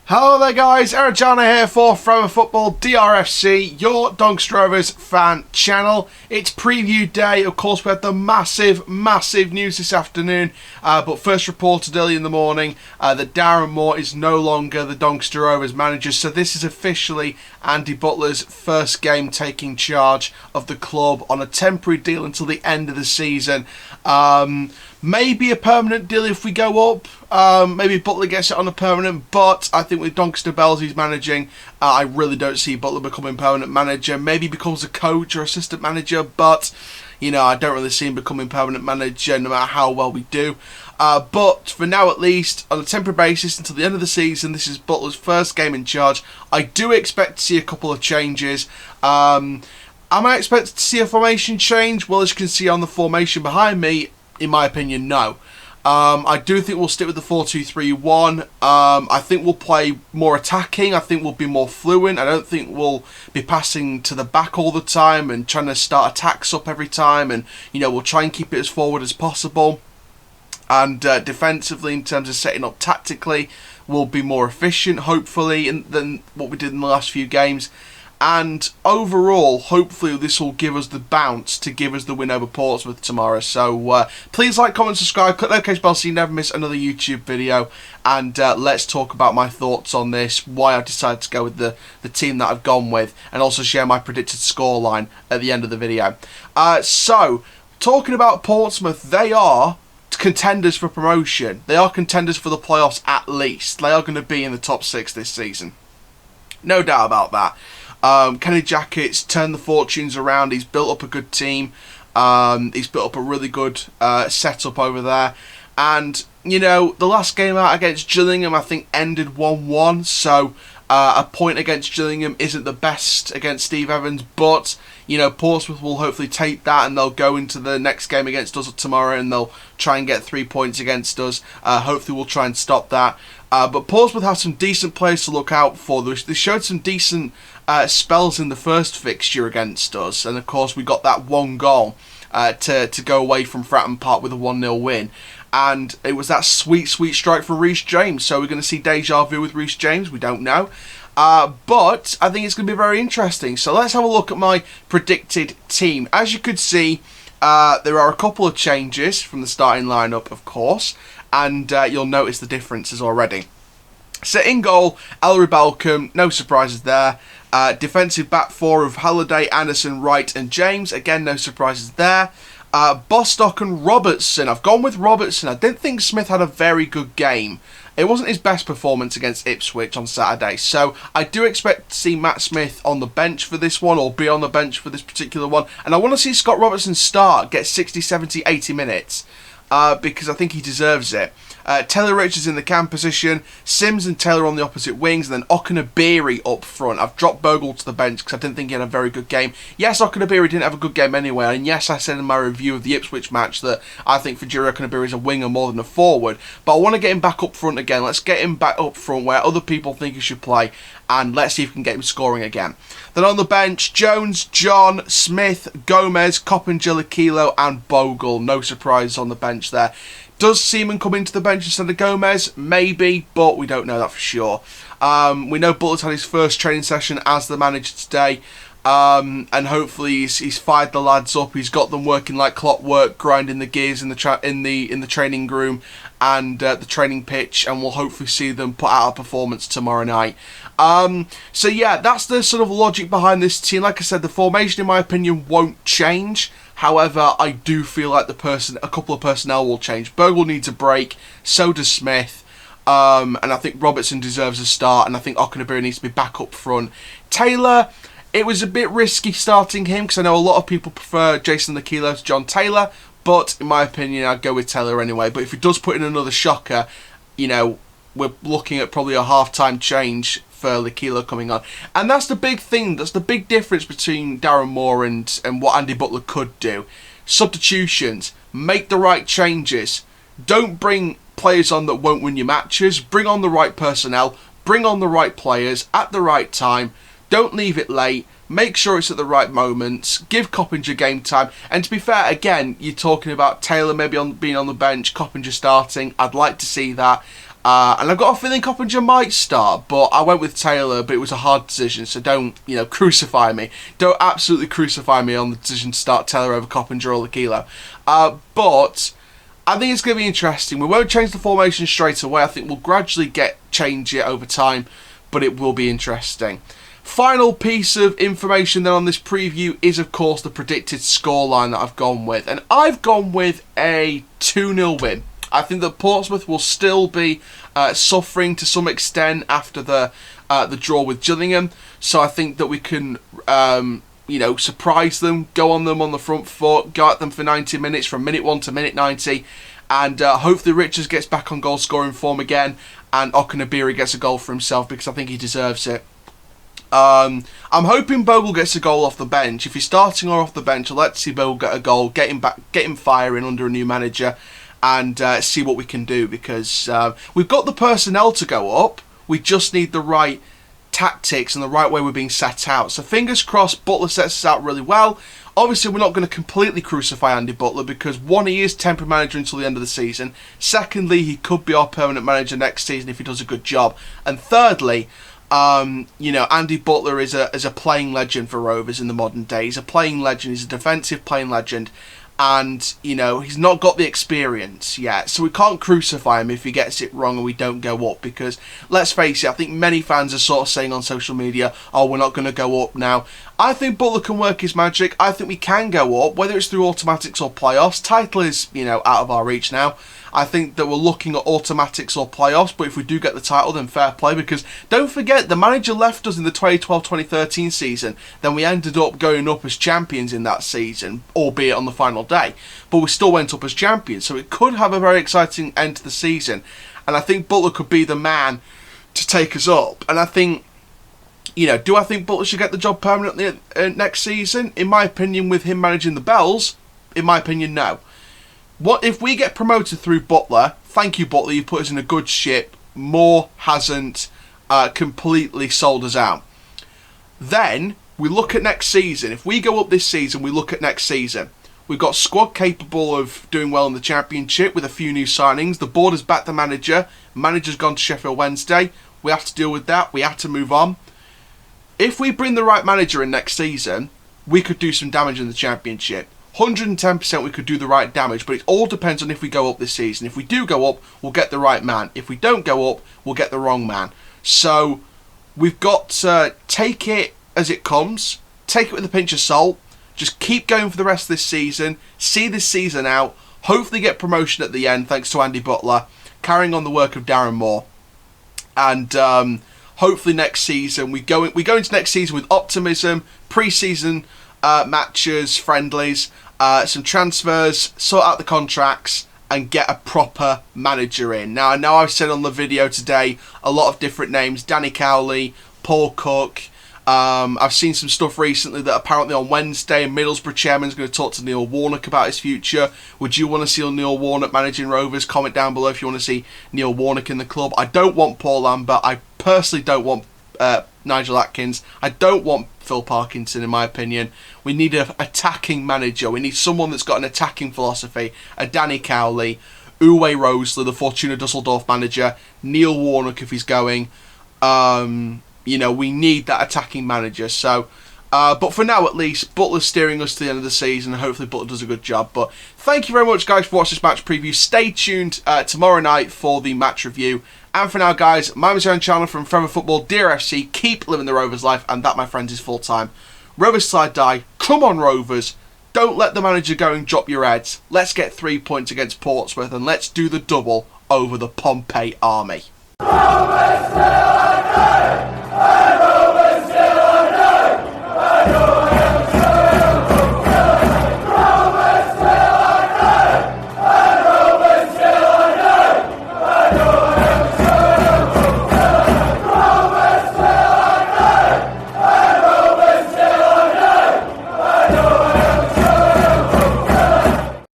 Hello there guys, Erajana here for Forever Football DRFC, your Doncaster Rovers fan channel. It's preview day. Of course we had the massive news this afternoon, but first reported early in the morning that Darren Moore is no longer the Doncaster Rovers manager, so this is officially Andy Butler's first game taking charge of the club on a temporary deal until the end of the season. Maybe a permanent deal if we go up. Maybe Butler gets it on a permanent, but I think with Doncaster Bells he's managing, I really don't see Butler becoming permanent manager. Maybe he becomes a coach or assistant manager, but you know, I don't really see him becoming permanent manager no matter how well we do. But for now at least, on a temporary basis until the end of the season, this is Butler's first game in charge. I do expect to see a couple of changes. Am I expected to see a formation change? Well, as you can see on the formation behind me, in my opinion, no. I do think we'll stick with the 4-2-3-1. I think we'll play more attacking. I think we'll be more fluent. I don't think we'll be passing to the back all the time and trying to start attacks up every time. And, you know, we'll try and keep it as forward as possible. And defensively, in terms of setting up tactically, we'll be more efficient, hopefully, than what we did in the last few games. And overall, hopefully this will give us the bounce to give us the win over Portsmouth tomorrow. So please like, comment, subscribe, click the notification bell so you never miss another YouTube video. And let's talk about my thoughts on this, why I decided to go with the team that I've gone with, and also share my predicted scoreline at the end of the video. So, talking about Portsmouth, they are contenders for promotion. They are contenders for the playoffs at least. They are going to be in the top 6 this season. No doubt about that. Kenny Jackett's turned the fortunes around. He's built up a good team. He's built up a really good setup over there. And, you know, the last game out against Gillingham, I think, ended 1-1. So, a point against Gillingham isn't the best against Steve Evans. But, you know, Portsmouth will hopefully take that and they'll go into the next game against us tomorrow and they'll try and get 3 points against us. Hopefully we'll try and stop that. But Portsmouth have some decent players to look out for. They showed some decent spells in the first fixture against us, and of course we got that one goal to go away from Fratton Park with a 1-0 win, and it was that sweet strike for Reece James. So we're going to see deja vu with Reece James, we don't know, but I think it's going to be very interesting. So let's have a look at my predicted team. As you could see, there are a couple of changes from the starting lineup, of course, and you'll notice the differences already. So in goal, Ellery Balcombe, no surprises there. Defensive back four of Halliday, Anderson, Wright and James. Again, no surprises there. Bostock and Robertson. I've gone with Robertson. I didn't think Smith had a very good game. It wasn't his best performance against Ipswich on Saturday. So I do expect to see Matt Smith on the bench for this one, or be on the bench for this particular one. And I want to see Scott Robertson start, get 60, 70, 80 minutes. Because I think he deserves it. Taylor Richards in the cam position, Sims and Taylor on the opposite wings, and then Okunabiri up front. I've dropped Bogle to the bench because I didn't think he had a very good game. Yes, Okunabiri didn't have a good game anyway, and yes, I said in my review of the Ipswich match that I think Fajiri Okunabiri is a winger more than a forward, but I want to get him back up front again. Let's get him back up front where other people think he should play, and let's see if we can get him scoring again. Then on the bench, Jones, John, Smith, Gomez, Coppinger, Aquilo and Bogle. No surprises on the bench there. Does Seaman come into the bench instead of Gomez? Maybe, but we don't know that for sure. We know Butler's had his first training session as the manager today, and hopefully he's fired the lads up. He's got them working like clockwork, grinding the gears in the training room and the training pitch, and we'll hopefully see them put out a performance tomorrow night. So yeah, that's the sort of logic behind this team. Like I said, the formation in my opinion won't change. However, I do feel like a couple of personnel will change. Bogle needs a break, so does Smith, and I think Robertson deserves a start, and I think Okunabiri needs to be back up front. Taylor, it was a bit risky starting him, because I know a lot of people prefer Jason Aquilo to John Taylor, but in my opinion, I'd go with Taylor anyway. But if he does put in another shocker, you know, we're looking at probably a half-time change for Aquilo coming on. And that's the big thing, that's the big difference between Darren Moore and what Andy Butler could do. Substitutions. Make the right changes. Don't bring players on that won't win your matches. Bring on the right personnel. Bring on the right players at the right time. Don't leave it late. Make sure it's at the right moments. Give Coppinger game time. And to be fair, again, you're talking about Taylor maybe being on the bench, Coppinger starting. I'd like to see that. And I've got a feeling Coppinger might start, but I went with Taylor, but it was a hard decision, so don't, crucify me. Don't absolutely crucify me on the decision to start Taylor over Coppinger or Lakilo. But I think it's going to be interesting. We won't change the formation straight away. I think we'll gradually change it over time, but it will be interesting. Final piece of information then on this preview is, of course, the predicted scoreline that I've gone with. And I've gone with a 2-0 win. I think that Portsmouth will still be suffering to some extent after the draw with Gillingham. So I think that we can, surprise them, go on them on the front foot, go at them for 90 minutes from minute 1 to minute 90. And hopefully Richards gets back on goal scoring form again. And Okunabiri gets a goal for himself because I think he deserves it. I'm hoping Bogle gets a goal off the bench. If he's starting or off the bench, let's see Bogle get a goal, get him firing under a new manager. And see what we can do, because we've got the personnel to go up. We just need the right tactics and the right way we're being set out. So fingers crossed Butler sets us out really well. Obviously, we're not going to completely crucify Andy Butler because, one, he is temporary manager until the end of the season. Secondly, he could be our permanent manager next season if he does a good job. And thirdly, Andy Butler is a playing legend for Rovers in the modern day. He's a playing legend. He's a defensive playing legend. And, he's not got the experience yet. So we can't crucify him if he gets it wrong and we don't go up. Because, let's face it, I think many fans are sort of saying on social media, oh, we're not going to go up now. I think Butler can work his magic. I think we can go up, whether it's through automatics or playoffs. Title is, out of our reach now. I think that we're looking at automatics or playoffs, but if we do get the title, then fair play, because don't forget, the manager left us in the 2012-2013 season, then we ended up going up as champions in that season, albeit on the final day, but we still went up as champions, so it could have a very exciting end to the season, and I think Butler could be the man to take us up, and I think, do I think Butler should get the job permanently next season? In my opinion, with him managing the Bells, in my opinion, no. What if we get promoted through Butler? Thank you, Butler. You put us in a good ship. Moore hasn't completely sold us out. Then we look at next season. If we go up this season, we look at next season. We've got a squad capable of doing well in the Championship with a few new signings. The board has backed the manager. Manager's gone to Sheffield Wednesday. We have to deal with that. We have to move on. If we bring the right manager in next season, we could do some damage in the Championship. 110% we could do the right damage, but it all depends on if we go up this season. If we do go up, we'll get the right man. If we don't go up, we'll get the wrong man. So we've got to take it as it comes, take it with a pinch of salt, just keep going for the rest of this season, see this season out, hopefully get promotion at the end thanks to Andy Butler, carrying on the work of Darren Moore. And hopefully next season, we go into next season with optimism, pre-season matches, friendlies, some transfers, sort out the contracts, and get a proper manager in. Now, I know I've said on the video today a lot of different names: Danny Cowley, Paul Cook. I've seen some stuff recently that apparently on Wednesday, Middlesbrough chairman's going to talk to Neil Warnock about his future. Would you want to see Neil Warnock managing Rovers? Comment down below if you want to see Neil Warnock in the club. I don't want Paul Lambert. I personally don't want Nigel Atkins. I don't want Phil Parkinson, in my opinion. We need an attacking manager. We need someone that's got an attacking philosophy. A Danny Cowley, Uwe Rosler, the Fortuna Dusseldorf manager, Neil Warnock if he's going. We need that attacking manager. So, but for now at least, Butler's steering us to the end of the season, and hopefully Butler does a good job. But thank you very much, guys, for watching this match preview. Stay tuned tomorrow night for the match review. And for now, guys, my name is Chandler from Forever Football, Dear FC. Keep living the Rovers life, and that, my friends, is full time. Rovers slide die. Come on, Rovers. Don't let the manager go and drop your heads. Let's get 3 points against Portsmouth, and let's do the double over the Pompey army. Rovers still alive!